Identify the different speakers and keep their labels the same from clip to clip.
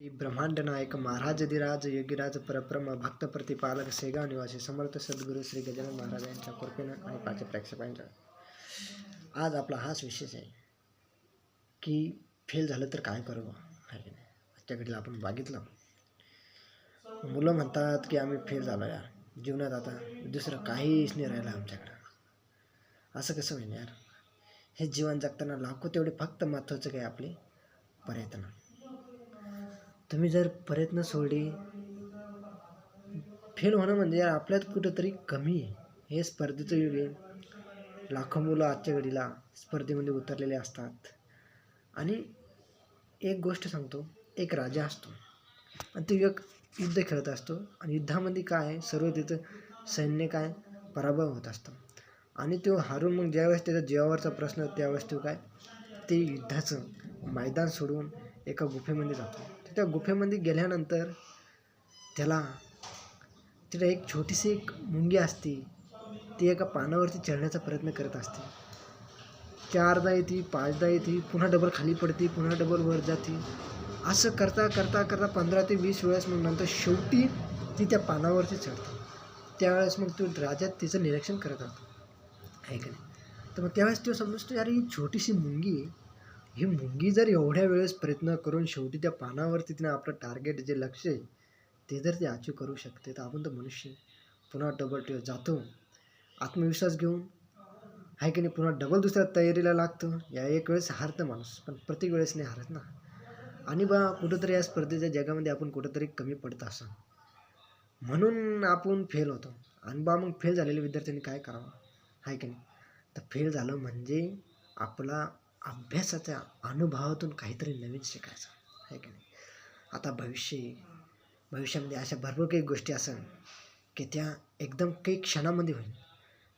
Speaker 1: ब्रह्मांड नायक महाराजधिराज योगीराज परब्रह्म भक्त प्रतिपालक शेगाव निवासी समर्थ सद्गुरू श्री गजानन महाराज यांच्या कृपेनं आणि पाच प्रेक्षकांच्या आज आपला हाच विषय आहे की फेल झालं तर काय करावं आहे की नाही. आजच्या घडीला आपण बघितलं, मुलं म्हणतात की आम्ही फेल झालो यार, जीवनात आता दुसरं काहीच नाही राहिलं आमच्याकडं. असं कसं होईल यार? हे जीवन जगताना लाखो तेवढे फक्त महत्त्वाचं काय आपले प्रयत्न. तुम्ही जर प्रयत्न सोडले, फेल होणं म्हणजे यार आपल्यात कुठंतरी कमी आहे. हे स्पर्धेचं युग आहे. लाखो मुलं आजच्या घडीला स्पर्धेमध्ये उतरलेले असतात. आणि एक गोष्ट सांगतो, एक राजा असतो आणि तो एक युद्ध खेळत असतो आणि युद्धामध्ये काय सर्व तिथं सैन्य काय पराभव होत असतं आणि तो हारून मग ज्यावेळेस त्याचा जीवावरचा प्रश्न त्यावेळेस तो काय ते युद्धाचं मैदान सोडून एका गुफेमध्ये जातो. त्या गुफेमध्ये गेल्यानंतर त्याला तिथं एक छोटीशी एक मुंगी असते, ती एका पानावरती चढण्याचा प्रयत्न करत असते. 4दा येते, 5दा येते, पुन्हा डबल खाली पडते, पुन्हा डबल वर जाते. असं करता करता करता 15 ते 20 वेळेस मग नंतर शेवटी ती त्या पानावरती चढते. त्यावेळेस मग तो राजा तिचं निरीक्षण करत असतो आहे का नाही. तर मग त्यावेळेस तो समजतो यार ही छोटीशी मुंगी, ही मुंगी जर एवढ्या वेळेस प्रयत्न करून शेवटी त्या पानावरती तिनं आपलं टार्गेट जे लक्ष आहे ते जर ते अचीव करू शकते, तर आपण तर मनुष्य पुन्हा डबल जातो आत्मविश्वास घेऊन आहे की नाही, पुन्हा डबल दुसऱ्या तयारीला लागतं. या एक वेळेस हारतं माणूस, पण प्रत्येक वेळेस नाही हारत ना. आणि कुठंतरी या स्पर्धेच्या जगामध्ये आपण कुठंतरी कमी पडत असं म्हणून आपण फेल होतो. आणि मग फेल झालेल्या विद्यार्थ्यांनी काय करावं आहे की नाही. तर फेल झालं म्हणजे आपला अभ्यासाच्या अनुभवातून काहीतरी नवीन शिकायचं आहे की नाही. आता भविष्यामध्ये अशा भरपूर काही गोष्टी असेल की त्या एकदम काही क्षणामध्ये होईल.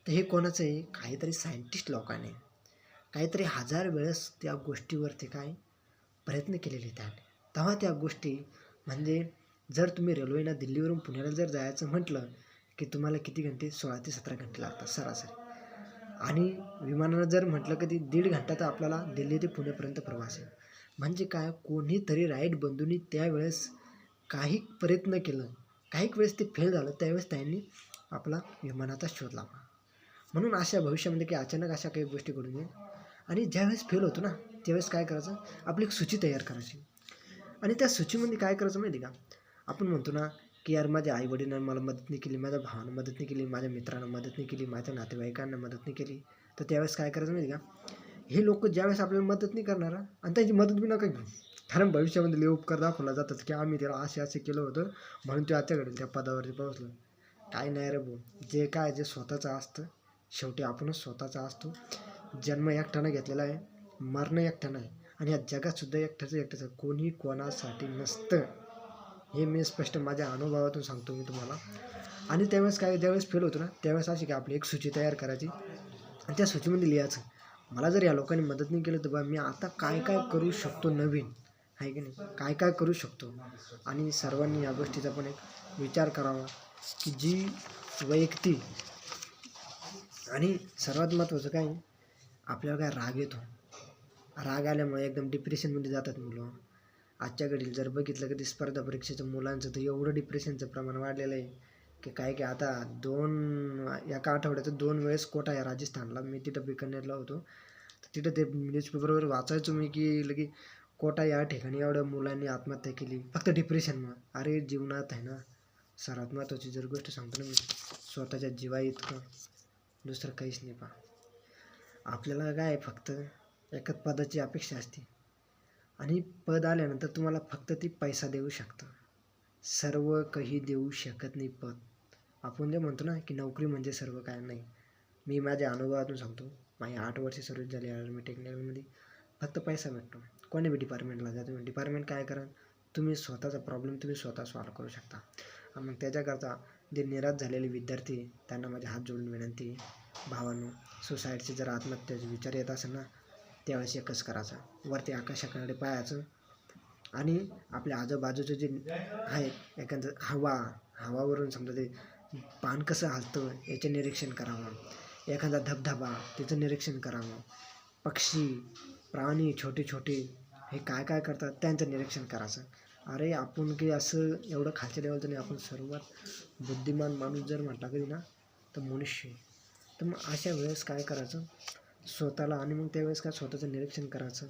Speaker 1: तर हे कोणाचं आहे, काहीतरी सायंटिस्ट लोकांनी काहीतरी 1000 वेळेस त्या गोष्टीवरती काय प्रयत्न केलेले त्याने. तेव्हा त्या गोष्टी म्हणजे जर तुम्ही रेल्वेनं दिल्लीवरून पुण्याला जर जायचं म्हटलं की तुम्हाला किती घंटे 16 ते 17 घंटे लागतात सरासरी. आणि विमानानं जर म्हटलं की 1.5 घंटा तर आपल्याला दिल्ली ते पुण्यापर्यंत प्रवास आहे. म्हणजे काय, कोणीतरी राईट बंधूंनी त्यावेळेस काही प्रयत्न केलं, काही वेळेस ते फेल झालं, त्यावेळेस त्यांनी आपला विमानाचा शोध लावला. म्हणून अशा भविष्यामध्ये काही अचानक अशा काही गोष्टी घडू नये. आणि ज्यावेळेस फेल होतो ना त्यावेळेस काय करायचं, आपली एक सूची तयार करायची. आणि त्या सूचीमध्ये काय करायचं माहिती का, आपण म्हणतो ना की यार माझ्या आईवडिलांनी मला मदत नाही केली, माझ्या भावानं मदत नाही केली, माझ्या मित्रानं मदत नाही केली, माझ्या नातेवाईकांना मदत नाही केली. तर त्यावेळेस काय करायचं माहिती का, हे लोक ज्यावेळेस आपल्याला मदत नाही करणार आणि त्यांची मदत बी नका घेऊ. कारण भविष्यामध्ये लय उपकार दाखवला जातात की आम्ही त्याला असे केलं होतं म्हणून ते आजच्याकडे त्या पदावरती पोहोचलं. काय नाही रे भाऊ, जे काय जे स्वतःचं असतं शेवटी आपणच स्वतःचा असतो. जन्म एकट्यानं घेतलेला आहे, मरणं एकट्यानं आहे आणि या जगातसुद्धा एकट्याचं कोणी कोणासाठी नसतं. हे मी स्पष्ट माझ्या अनुभवातून सांगतो मी तुम्हाला. आणि त्यावेळेस काय, ज्यावेळेस फेल होतो ना त्यावेळेस अशी की आपली एक सूची तयार करायची आणि त्या सूचीमध्ये लिहायचं, मला जर या लोकांनी मदत नाही केलं तर बा मी आता काय काय करू शकतो नवीन आहे की नाही, काय काय करू शकतो. आणि सर्वांनी या गोष्टीचा पण एक विचार करावा की जी वैयक्तिक आणि सर्वात महत्त्वाचं काय, आपल्याला काय राग येतो, राग आल्यामुळे एकदम डिप्रेशनमध्ये जातात मुलं. आजच्या घडीला जर बघितलं कधी स्पर्धा परीक्षेच्या मुलांचं तर एवढं डिप्रेशनचं प्रमाण वाढलेलं आहे की काय की आता एका आठवड्याचं 2 वेळेस कोटा आहे राजस्थानला. मी तिथं बिकानेरला होतो, तर तिथं ते न्यूजपेपरवर वाचायचो मी की लगे कोटा या ठिकाणी एवढ्या मुलांनी आत्महत्या केली फक्त डिप्रेशनमुळे. अरे जीवनात आहे ना सर्वात महत्त्वाची जर गोष्ट सांगतो ना मी, स्वतःच्या जीवा इतकं दुसरं काहीच नाही. आपल्याला काय फक्त एकच पदाची अपेक्षा असते आणि पद आल्यानंतर तुम्हाला फक्त ती पैसा देऊ शकतं, सर्व काही देऊ शकत नाही पद. आपण जे म्हणतो ना की नोकरी म्हणजे सर्व काय, नाही. मी माझ्या अनुभवातून सांगतो, माझी 8 वर्ष सर्व्हिस झाली आर्मी टेक्निकलमध्ये. फक्त पैसा भेटतो. कोणी बी डिपार्टमेंटला जा तुम्ही, डिपार्टमेंट काय करा, तुम्ही स्वतःचा प्रॉब्लेम तुम्ही स्वतः सॉल्व करू शकता. मग त्याच्याकरता जे निराश झालेले विद्यार्थी त्यांना माझे हात जोडून विनंती, भावांनो सुसाईडचे जर आत्महत्याचे विचार येत असेल ना त्यावेळेस एकच करायचं, वरती आकाशाकडे पाहायचं आणि आपल्या आजूबाजूचं जे आहे एखादं हवावरून समजा ते पान कसं हलतं याचे निरीक्षण करावं, एखादा धबधबा त्याचं निरीक्षण करावं, पक्षी प्राणी छोटे छोटे हे काय काय करतात त्यांचं निरीक्षण करायचं. अरे आपण की असं एवढं खालच्या लेवलचं नाही, आपण सर्वात बुद्धिमान माणूस जर म्हटला कधी ना तर मनुष्य आहे. तर मग अशा वेळेस काय करायचं स्वतःला, आणि मग त्यावेळेस काय स्वतःचं निरीक्षण करायचं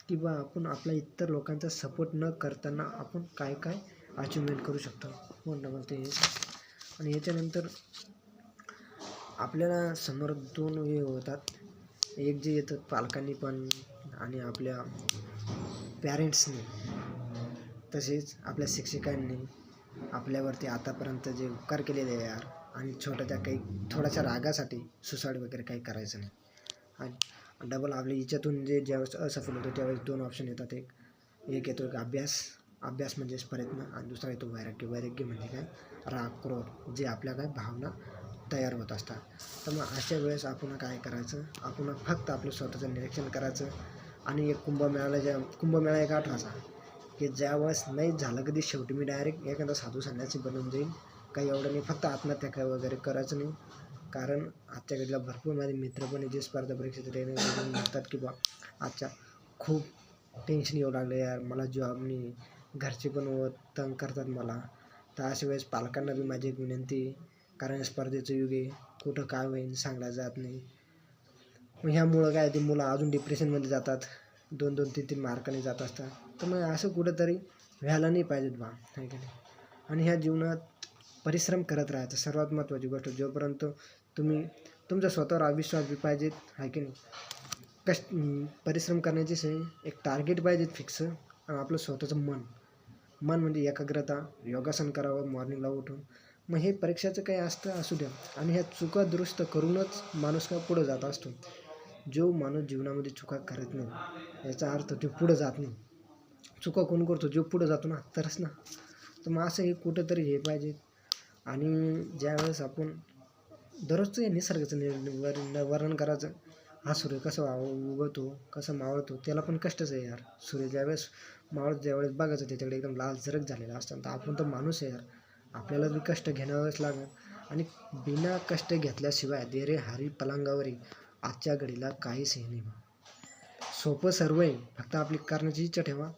Speaker 1: की बा आपण आपल्या इतर लोकांचा सपोर्ट न करताना आपण काय काय अचिव्हमेंट करू शकतो. म्हणणं बोलते हे. आणि याच्यानंतर आपल्याला समोर दोन हे होतात, एक जे येतं पालकांनी पण आणि आपल्या पॅरेंट्सनी, तसेच आपल्या शिक्षकांनी आपल्यावरती आतापर्यंत जे उपकार केलेले आहे यार, आणि छोट्याच्या काही थोड्याशा रागासाठी सुसाईड वगैरे काही करायचं नाही. आणि डबल आपल्या हिच्यातून जे ज्यावेळेस असफल होतो त्यावेळेस दोन ऑप्शन येतात. एक येतो एक अभ्यास म्हणजेच प्रयत्न, आणि दुसरा येतो वैराग्य म्हणजे काय राग, क्रोध, जे आपल्या काय भावना तयार होत असतात. तर मग अशा वेळेस आपण काय करायचं, आपण फक्त आपलं स्वतःचं निरीक्षण करायचं. आणि एक कुंभमेळा एक आठवायचा की ज्यावेळेस नाही झालं कधी, शेवटी मी डायरेक्ट एखादा साधू संन्यासी बनून जाईल. काही एवढं नाही, फक्त आत्महत्या वगैरे करायचं नाही. कारण आजच्या घडीला भरपूर माझे मित्र पण जे स्पर्धा परीक्षेचे ट्रेनिंग म्हणतात की बा आजच्या खूप टेन्शन येऊ लागलं यार, मला जॉब नाही, घरचे पण तंग करतात मला. तर अशा वेळेस पालकांना बी माझी एक विनंती, कारण स्पर्धेचं युग आहे, कुठं काय होईल सांगला जात नाही. मग ह्यामुळं काय ते मुलं अजून डिप्रेशनमध्ये जातात, 2-2, 3-3 मार्काने जात असतात. तर मग असं कुठंतरी व्हायला नाही पाहिजेत बा, आहे की नाही. आणि ह्या जीवनात परिश्रम करत राहायचं सर्वात महत्त्वाची गोष्ट. जोपर्यंत तुम्ही तुमचा स्वतःवर अविश्वास बी पाहिजेत, आहे की नाही. परिश्रम करण्याची एक टार्गेट पाहिजेत फिक्स. आणि आपलं स्वतःचं मन म्हणजे एकाग्रता, योगासन करावं मॉर्निंगला उठून. मग हे परीक्षाचं काही असू द्या, आणि ह्या चुका दुरुस्त करूनच माणूस का पुढं जात असतो. जो माणूस जीवनामध्ये चुका करत नाही याचा अर्थ तो पुढं जात नाही. चुका कोण करतो, जो पुढं जातो ना तरच ना. तर मग असं हे कुठंतरी हे पाहिजे. आणि ज्यावेळेस आपण दररोजचं हे निसर्गाचं वर्णन करायचं, हा सूर्य कसा उगवतो, कसं मावळतो, त्याला पण कष्टच आहे यार. सूर्य ज्यावेळेस ज्यावेळेस बघायचं त्याच्याकडे एकदम लाल झरक झालेला असतं. तर आपण तर माणूस आहे यार, आपल्याला बी कष्ट घ्यावंच लागेल. आणि बिना कष्ट घेतल्याशिवाय दे रे हरी पलंगावरी आजच्या घडीला काहीच हे नाही. सोपं सर्व आहे, फक्त आपली करण्याची इच्छा ठेवा.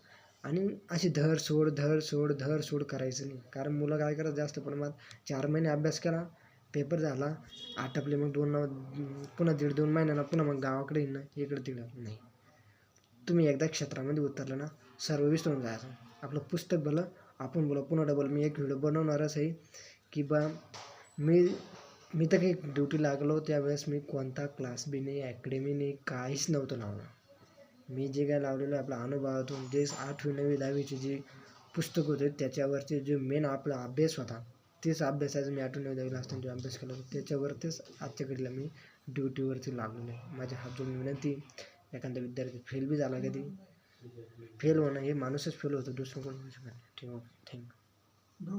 Speaker 1: आणि अशी धर सोड करायचं नाही. कारण मुलं काय करतात जास्त प्रमाणात 4 महिने अभ्यास केला, पेपर झाला, आटपले, मग पुन्हा 1.5-2 महिन्याला पुन्हा मग गावाकडे येणं, इकडं तिकडं नाही. तुम्ही एकदा क्षेत्रामध्ये उतरलं ना सर्व विसरून जायचं. आपलं पुस्तक भलं, आपण बोला पुन्हा डबल. मी एक व्हिडिओ बनवणारच आहे की बा मी तर काही ड्युटी लागलो त्यावेळेस मी कोणता क्लास बी नाही, अकॅडमी नाही, काहीच नव्हतं लावलं. मी जे काय लावलेलं आपल्या अनुभवातून, जे 8वी 9वी 10वीचे जे पुस्तक होते त्याच्यावरती जे मेन आपला अभ्यास होता, तेच अभ्यासाचं मी 8वी 9वी 10वीला असताना जो अभ्यास केला होता त्याच्यावरतीच आजच्या घडीला मी ड्युटीवरती लागलेलो आहे. माझ्या हात जोडून विनंती, एखादा विद्यार्थी फेल बी झाला कधी, फेल होणं हे माणूसच फेल होतं, दुसरं कोण होऊ शकत नाही. ठीक आहे, थँक्यू.